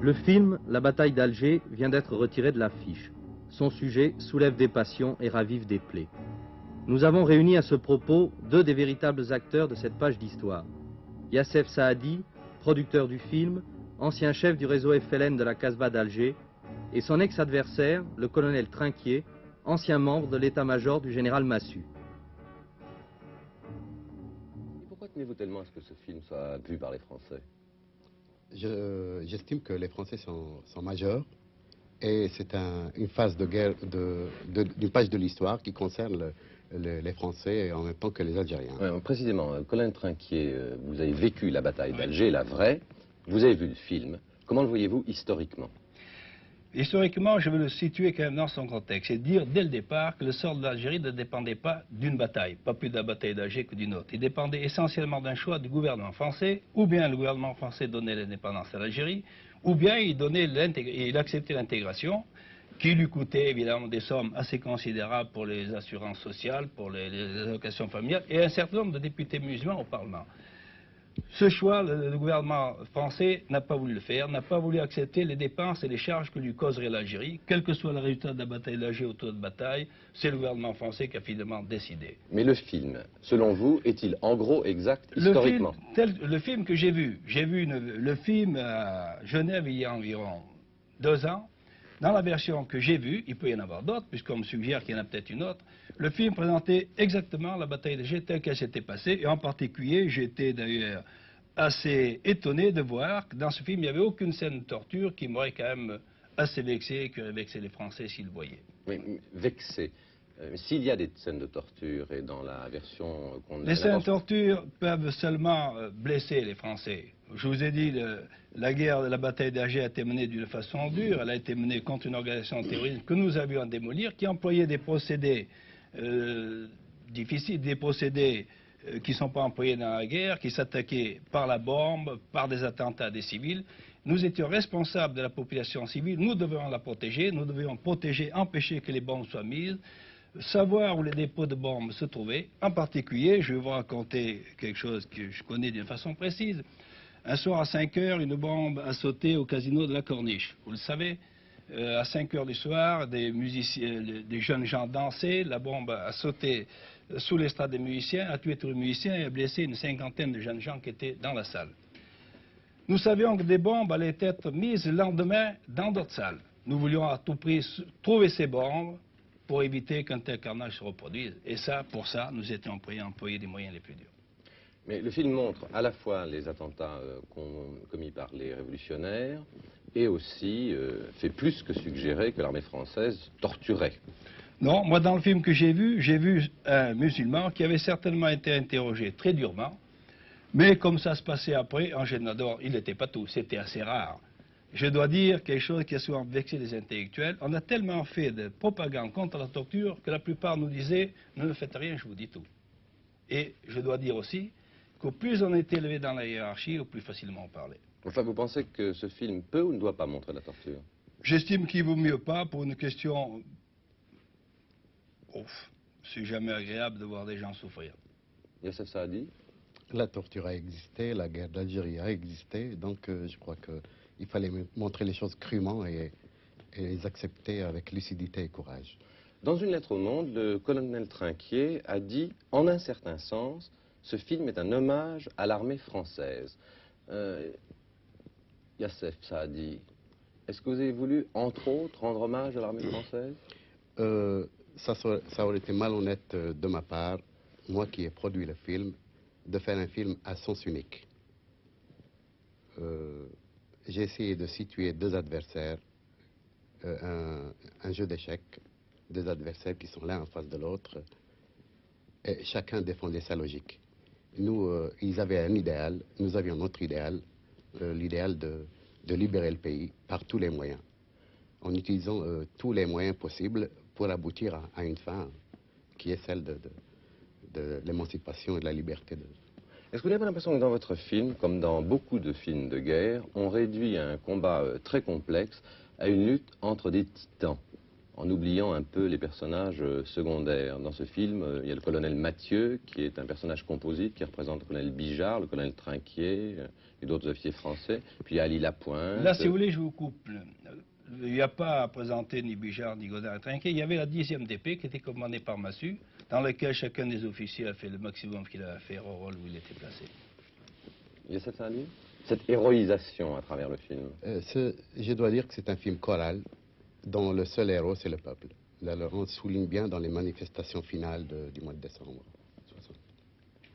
Le film La bataille d'Alger vient d'être retiré de l'affiche. Son sujet soulève des passions et ravive des plaies. Nous avons réuni à ce propos deux des véritables acteurs de cette page d'histoire. Yassef Saadi, producteur du film, ancien chef du réseau FLN de la Casbah d'Alger, et son ex-adversaire, le colonel Trinquier, ancien membre de l'état-major du général Massu. Et pourquoi tenez-vous tellement à ce que ce film soit vu par les Français? J'estime que les Français sont majeurs et c'est une phase de guerre, d'une page de l'histoire qui concerne les Français en même temps que les Algériens. Ouais, précisément, colonel Trinquier, vous avez vécu la bataille d'Alger, la vraie, vous avez vu le film. Comment le voyez-vous historiquement? Historiquement, je veux le situer quand même dans son contexte. C'est dire dès le départ que le sort de l'Algérie ne dépendait pas d'une bataille, pas plus de la bataille d'Alger que d'une autre. Il dépendait essentiellement d'un choix du gouvernement français, ou bien le gouvernement français donnait l'indépendance à l'Algérie, ou bien il acceptait l'intégration, qui lui coûtait évidemment des sommes assez considérables pour les assurances sociales, pour les allocations familiales, et un certain nombre de députés musulmans au Parlement. Ce choix, le gouvernement français n'a pas voulu le faire, n'a pas voulu accepter les dépenses et les charges que lui causerait l'Algérie. Quel que soit le résultat de la bataille d'Alger ou de bataille, c'est le gouvernement français qui a finalement décidé. Mais le film, selon vous, est-il en gros exact historiquement? Le film que j'ai vu le film à Genève il y a environ 2 ans. Dans la version que j'ai vue, il peut y en avoir d'autres, puisqu'on me suggère qu'il y en a peut-être une autre, le film présentait exactement la bataille d'Alger telle qu'elle s'était passée, et en particulier, j'étais d'ailleurs assez étonné de voir que dans ce film, il n'y avait aucune scène de torture qui m'aurait quand même assez vexé, qui aurait vexé les Français s'ils le voyaient. Oui, vexé. S'il y a des scènes de torture, et dans la version qu'on a... Les scènes de torture peuvent seulement blesser les Français. Je vous ai dit, la guerre de la bataille d'Alger a été menée d'une façon dure. Elle a été menée contre une organisation terroriste que nous avions à démolir, qui employait des procédés difficiles, des procédés qui ne sont pas employés dans la guerre, qui s'attaquaient par la bombe, par des attentats à des civils. Nous étions responsables de la population civile, nous devions la protéger, nous devions protéger, empêcher que les bombes soient mises, savoir où les dépôts de bombes se trouvaient. En particulier, je vais vous raconter quelque chose que je connais d'une façon précise. Un soir à 5 heures, une bombe a sauté au casino de la Corniche. Vous le savez, à 5 heures du soir, des jeunes gens dansaient, la bombe a sauté sous l'estrade des musiciens, a tué tous les musiciens et a blessé une 50aine de jeunes gens qui étaient dans la salle. Nous savions que des bombes allaient être mises le lendemain dans d'autres salles. Nous voulions à tout prix trouver ces bombes pour éviter qu'un tel carnage se reproduise. Et ça, pour ça, nous étions prêts à employer les moyens les plus durs. Mais le film montre à la fois les attentats commis par les révolutionnaires et aussi fait plus que suggérer que l'armée française torturait. Non, moi dans le film que j'ai vu un musulman qui avait certainement été interrogé très durement, mais comme ça se passait après, en général, il n'était pas tout, c'était assez rare. Je dois dire quelque chose qui a souvent vexé les intellectuels. On a tellement fait de propagande contre la torture que la plupart nous disaient « ne faites rien, je vous dis tout ». Et je dois dire aussi qu'au plus on est élevé dans la hiérarchie, au plus facilement on parlait. Enfin, vous pensez que ce film peut ou ne doit pas montrer la torture? J'estime qu'il vaut mieux pas pour une question... c'est jamais agréable de voir des gens souffrir. Yassef Saadi? La torture a existé, la guerre d'Algérie a existé, donc je crois qu'il fallait montrer les choses crûment et les accepter avec lucidité et courage. Dans une lettre au Monde, le colonel Trinquier a dit, en un certain sens, ce film est un hommage à l'armée française. Yassef Saadi, est-ce que vous avez voulu, entre autres, rendre hommage à l'armée française? Ça aurait été malhonnête de ma part, moi qui ai produit le film, de faire un film à sens unique. J'ai essayé de situer deux adversaires, un jeu d'échecs, deux adversaires qui sont l'un en face de l'autre, et chacun défendait sa logique. Nous, ils avaient un idéal, nous avions notre idéal, l'idéal de libérer le pays par tous les moyens, en utilisant tous les moyens possibles pour aboutir à une fin qui est celle de l'émancipation et de la liberté. Est-ce que vous n'avez pas l'impression que dans votre film, comme dans beaucoup de films de guerre, on réduit un combat très complexe à une lutte entre des titans? en oubliant un peu les personnages secondaires. Dans ce film, il y a le colonel Mathieu, qui est un personnage composite, qui représente le colonel Bijard, le colonel Trinquier et d'autres officiers français. Puis il y a Ali Lapointe. Là, si vous voulez, je vous coupe. Il n'y a pas à présenter ni Bijard, ni Godard et Trinquier. Il y avait la 10e DP qui était commandée par Massu, dans laquelle chacun des officiers a fait le maximum qu'il a à faire au rôle où il était placé. Il y a cette héroïsation à travers le film. Je dois dire que c'est un film choral dont le seul héros, c'est le peuple. Là, on souligne bien dans les manifestations finales du mois de décembre.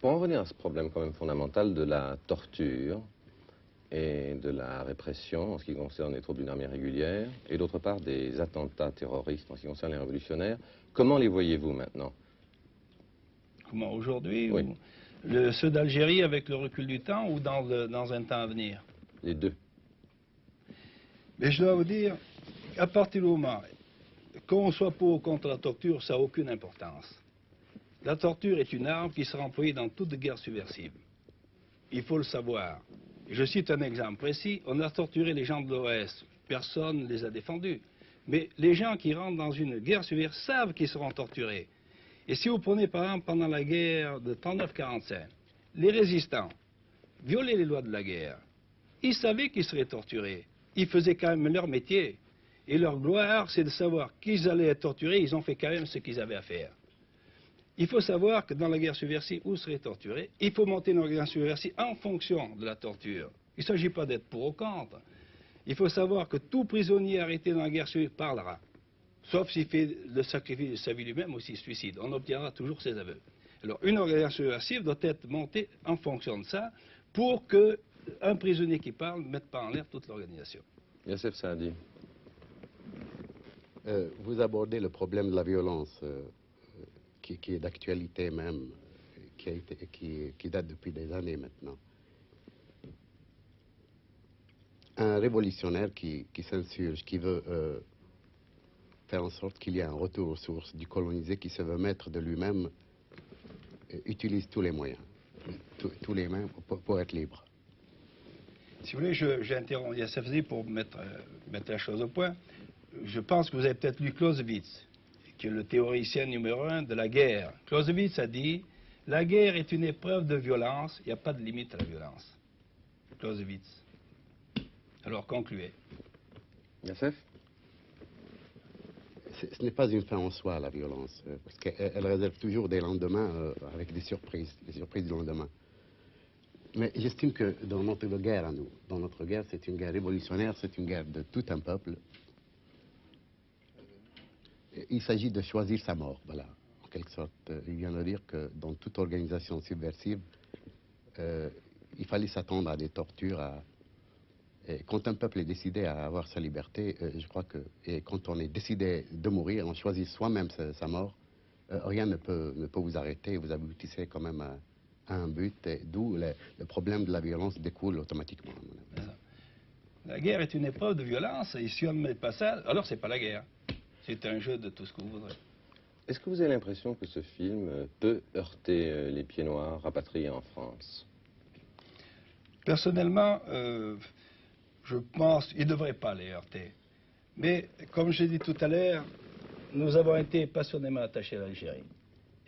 Pour en revenir à ce problème quand même fondamental de la torture et de la répression en ce qui concerne les troupes d'une armée régulière, et d'autre part des attentats terroristes en ce qui concerne les révolutionnaires, comment les voyez-vous maintenant? Comment, aujourd'hui? Oui. Ceux d'Algérie avec le recul du temps ou dans un temps à venir? Les deux. Mais je dois vous dire, à partir du moment qu'on soit pour ou contre la torture, ça n'a aucune importance. La torture est une arme qui sera employée dans toute guerre subversive. Il faut le savoir. Je cite un exemple précis. On a torturé les gens de l'OS. Personne ne les a défendus. Mais les gens qui rentrent dans une guerre subversive savent qu'ils seront torturés. Et si vous prenez par exemple pendant la guerre de 39-45, les résistants violaient les lois de la guerre. Ils savaient qu'ils seraient torturés. Ils faisaient quand même leur métier. Et leur gloire, c'est de savoir qu'ils allaient être torturés. Ils ont fait quand même ce qu'ils avaient à faire. Il faut savoir que dans la guerre subversive, où seraient torturés, il faut monter une organisation subversive en fonction de la torture. Il ne s'agit pas d'être pour ou contre. Il faut savoir que tout prisonnier arrêté dans la guerre subversive parlera. Sauf s'il fait le sacrifice de sa vie lui-même ou s'il se suicide. On obtiendra toujours ses aveux. Alors, une organisation subversive doit être montée en fonction de ça pour qu'un prisonnier qui parle ne mette pas en l'air toute l'organisation. Youssef Saadi. Vous abordez le problème de la violence qui est d'actualité même, qui date depuis des années maintenant. Un révolutionnaire qui s'insurge, qui veut faire en sorte qu'il y ait un retour aux sources du colonisé, qui se veut maître de lui-même, utilise tous les moyens, tous les moyens pour être libre. Si vous voulez, j'interromps Youssef Saadi pour mettre la chose au point. Je pense que vous avez peut-être lu Clausewitz, qui est le théoricien numéro 1 de la guerre. Clausewitz a dit « La guerre est une épreuve de violence, il n'y a pas de limite à la violence. » Clausewitz. Alors, concluez. Youssef? Ce n'est pas une fin en soi, la violence, parce qu'elle réserve toujours des lendemains avec des surprises du lendemain. Mais j'estime que dans notre guerre à nous, c'est une guerre révolutionnaire, c'est une guerre de tout un peuple. Il s'agit de choisir sa mort, voilà, en quelque sorte. Il vient de dire que dans toute organisation subversive, il fallait s'attendre à des tortures. Et quand un peuple est décidé à avoir sa liberté, je crois que quand on est décidé de mourir, on choisit soi-même sa mort, rien ne peut vous arrêter, vous aboutissez quand même à un but, d'où le problème de la violence découle automatiquement. La guerre est une épreuve de violence, et si on ne met pas ça, alors c'est pas la guerre. C'est un jeu de tout ce que vous voudrez. Est-ce que vous avez l'impression que ce film peut heurter les pieds noirs rapatriés en France? Personnellement, je pense qu'il ne devrait pas les heurter. Mais, comme j'ai dit tout à l'heure, nous avons été passionnément attachés à l'Algérie.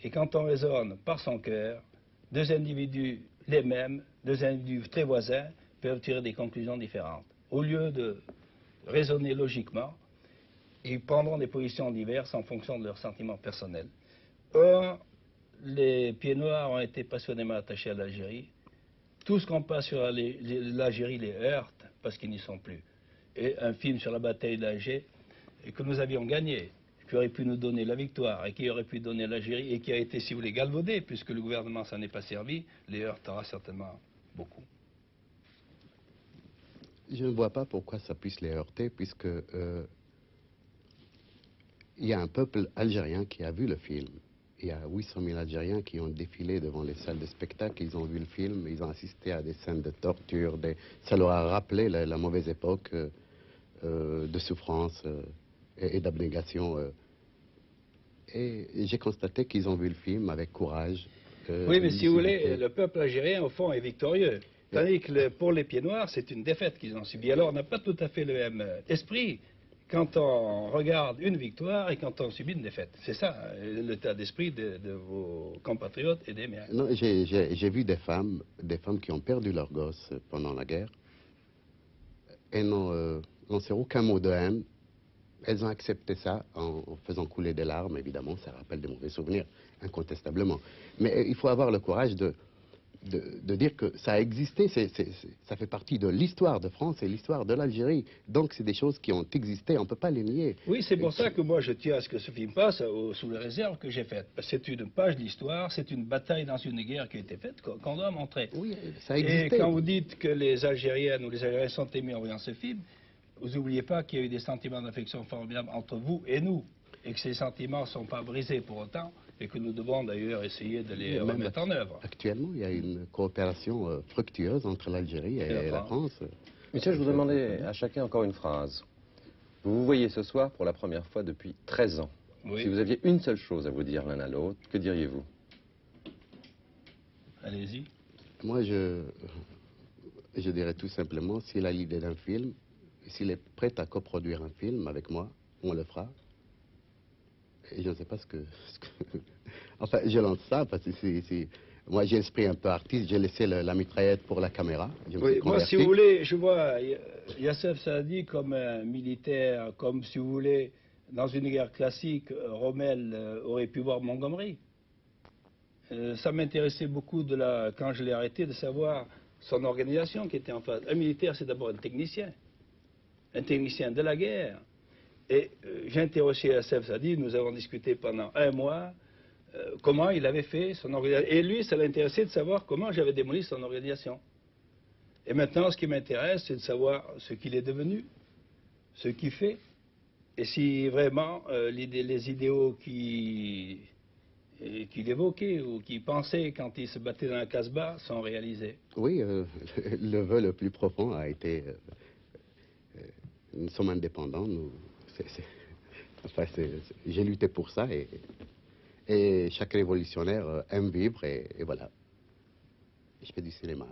Et quand on raisonne par son cœur, deux individus les mêmes, deux individus très voisins, peuvent tirer des conclusions différentes. Au lieu de raisonner logiquement, ils prendront des positions diverses en fonction de leurs sentiments personnels. Or, les pieds noirs ont été passionnément attachés à l'Algérie. Tout ce qu'on passe sur l'Algérie les heurte parce qu'ils n'y sont plus. Et un film sur la bataille d'Alger que nous avions gagné, qui aurait pu nous donner la victoire et qui aurait pu donner l'Algérie et qui a été, si vous voulez, galvaudé, puisque le gouvernement s'en est pas servi, les heurtera certainement beaucoup. Je ne vois pas pourquoi ça puisse les heurter, puisque il y a un peuple algérien qui a vu le film. Il y a 800 000 Algériens qui ont défilé devant les salles de spectacle, ils ont vu le film, ils ont assisté à des scènes de torture, ça leur a rappelé la mauvaise époque de souffrance et d'abnégation. Et j'ai constaté qu'ils ont vu le film avec courage. Oui, mais si vous voulez, le peuple algérien, au fond, est victorieux. Tandis que pour les pieds noirs, c'est une défaite qu'ils ont subie. Alors, on n'a pas tout à fait le même esprit, quand on regarde une victoire et quand on subit une défaite. C'est ça l'état d'esprit de vos compatriotes et des miens. Non, j'ai vu des femmes qui ont perdu leurs gosses pendant la guerre et n'ont fait aucun mot de haine. Elles ont accepté ça en faisant couler des larmes, évidemment, ça rappelle des mauvais souvenirs, incontestablement. Mais il faut avoir le courage de dire que ça a existé, ça fait partie de l'histoire de France et l'histoire de l'Algérie. Donc c'est des choses qui ont existé, on ne peut pas les nier. Oui, c'est pour ça que moi je tiens à ce que ce film passe sous les réserves que j'ai faites. C'est une page d'histoire, c'est une bataille dans une guerre qui a été faite qu'on doit montrer. Oui, ça a existé. Et quand vous dites que les Algériennes ou les Algériens sont émus en voyant ce film, vous n'oubliez pas qu'il y a eu des sentiments d'affection formidables entre vous et nous, et que ces sentiments ne sont pas brisés pour autant, et que nous devons d'ailleurs essayer de les remettre en œuvre. Actuellement, il y a une coopération fructueuse entre l'Algérie et la France. Monsieur, je vous demandais à chacun encore une phrase. Vous vous voyez ce soir pour la première fois depuis 13 ans. Oui. Si vous aviez une seule chose à vous dire l'un à l'autre, que diriez-vous? Allez-y. Moi, je dirais tout simplement, s'il a l'idée d'un film, s'il est prêt à coproduire un film avec moi, on le fera. Et je ne sais pas ce que... Enfin, je lance ça parce que moi, j'ai l'esprit un peu artiste, j'ai laissé la mitraillette pour la caméra. Oui, moi, si vous voulez, je vois Youssef Saadi comme un militaire, comme, si vous voulez, dans une guerre classique, Rommel aurait pu voir Montgomery. Ça m'intéressait beaucoup, quand je l'ai arrêté, de savoir son organisation qui était en face. Un militaire, c'est d'abord un technicien de la guerre. Et j'ai interrogé Youssef Saadi, nous avons discuté pendant un mois comment il avait fait son organisation. Et lui, ça l'intéressait de savoir comment j'avais démoli son organisation. Et maintenant, ce qui m'intéresse, c'est de savoir ce qu'il est devenu, ce qu'il fait, et si vraiment les idéaux qu'il évoquait ou qu'il pensait quand il se battait dans la Casbah sont réalisés. Oui, le vœu le plus profond a été... nous sommes indépendants, j'ai lutté pour ça et chaque révolutionnaire aime vivre et voilà. Je fais du cinéma.